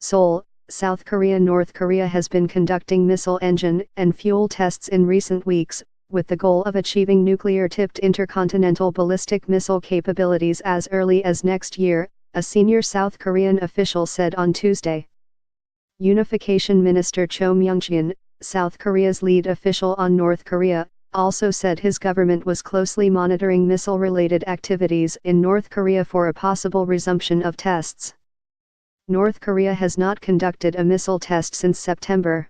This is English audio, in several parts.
Seoul, South Korea. North Korea has been conducting missile engine and fuel tests in recent weeks, with the goal of achieving nuclear-tipped intercontinental ballistic missile capabilities as early as next year, a senior South Korean official said on Tuesday. Unification Minister Cho Myung-jin, South Korea's lead official on North Korea, also said his government was closely monitoring missile-related activities in North Korea for a possible resumption of tests. North Korea has not conducted a missile test since September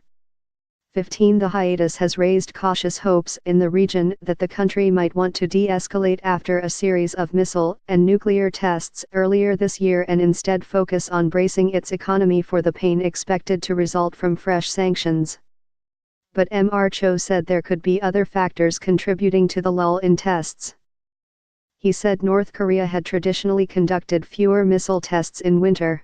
15. The hiatus has raised cautious hopes in the region that the country might want to de-escalate after a series of missile and nuclear tests earlier this year and instead focus on bracing its economy for the pain expected to result from fresh sanctions. But Mr. Cho said there could be other factors contributing to the lull in tests. He said North Korea had traditionally conducted fewer missile tests in winter.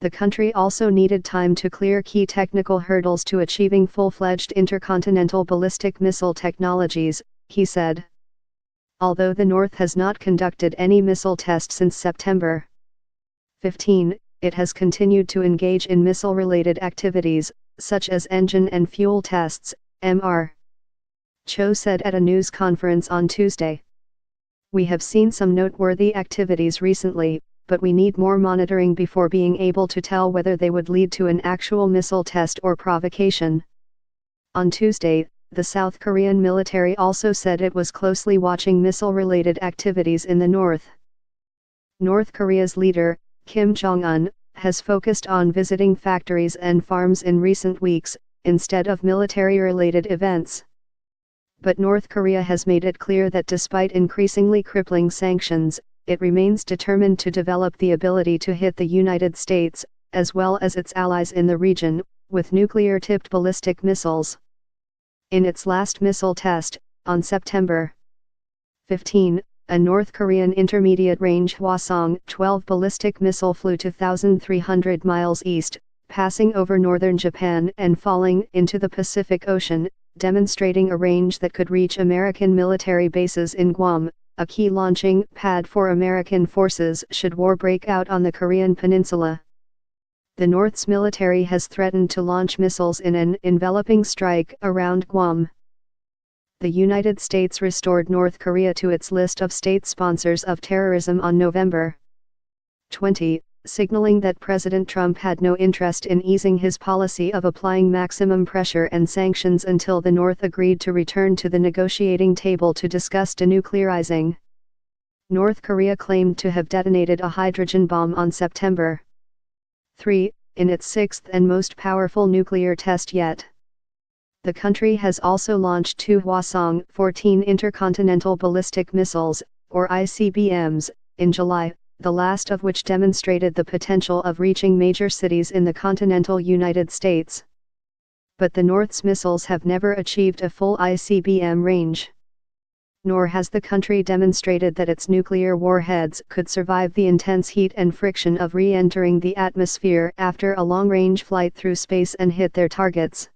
The country also needed time to clear key technical hurdles to achieving full-fledged intercontinental ballistic missile technologies, he said. Although the North has not conducted any missile test since September 15, it has continued to engage in missile-related activities, such as engine and fuel tests, Mr. Cho said at a news conference on Tuesday. We have seen some noteworthy activities recently, but we need more monitoring before being able to tell whether they would lead to an actual missile test or provocation. On Tuesday, the South Korean military also said it was closely watching missile-related activities in the north. North Korea's leader, Kim Jong-un, has focused on visiting factories and farms in recent weeks, instead of military-related events. But North Korea has made it clear that despite increasingly crippling sanctions, it remains determined to develop the ability to hit the United States, as well as its allies in the region, with nuclear-tipped ballistic missiles. In its last missile test, on September 15, a North Korean intermediate-range Hwasong-12 ballistic missile flew 2,300 miles east, passing over northern Japan and falling into the Pacific Ocean, demonstrating a range that could reach American military bases in Guam, a key launching pad for American forces should war break out on the Korean peninsula. The North's military has threatened to launch missiles in an enveloping strike around Guam. The United States restored North Korea to its list of state sponsors of terrorism on November 20, signaling that President Trump had no interest in easing his policy of applying maximum pressure and sanctions until the North agreed to return to the negotiating table to discuss denuclearizing. North Korea claimed to have detonated a hydrogen bomb on September 3, in its sixth and most powerful nuclear test yet. The country has also launched two Hwasong-14 intercontinental ballistic missiles, or ICBMs, in July, the last of which demonstrated the potential of reaching major cities in the continental United States. But the North's missiles have never achieved a full ICBM range. Nor has the country demonstrated that its nuclear warheads could survive the intense heat and friction of re-entering the atmosphere after a long-range flight through space and hit their targets.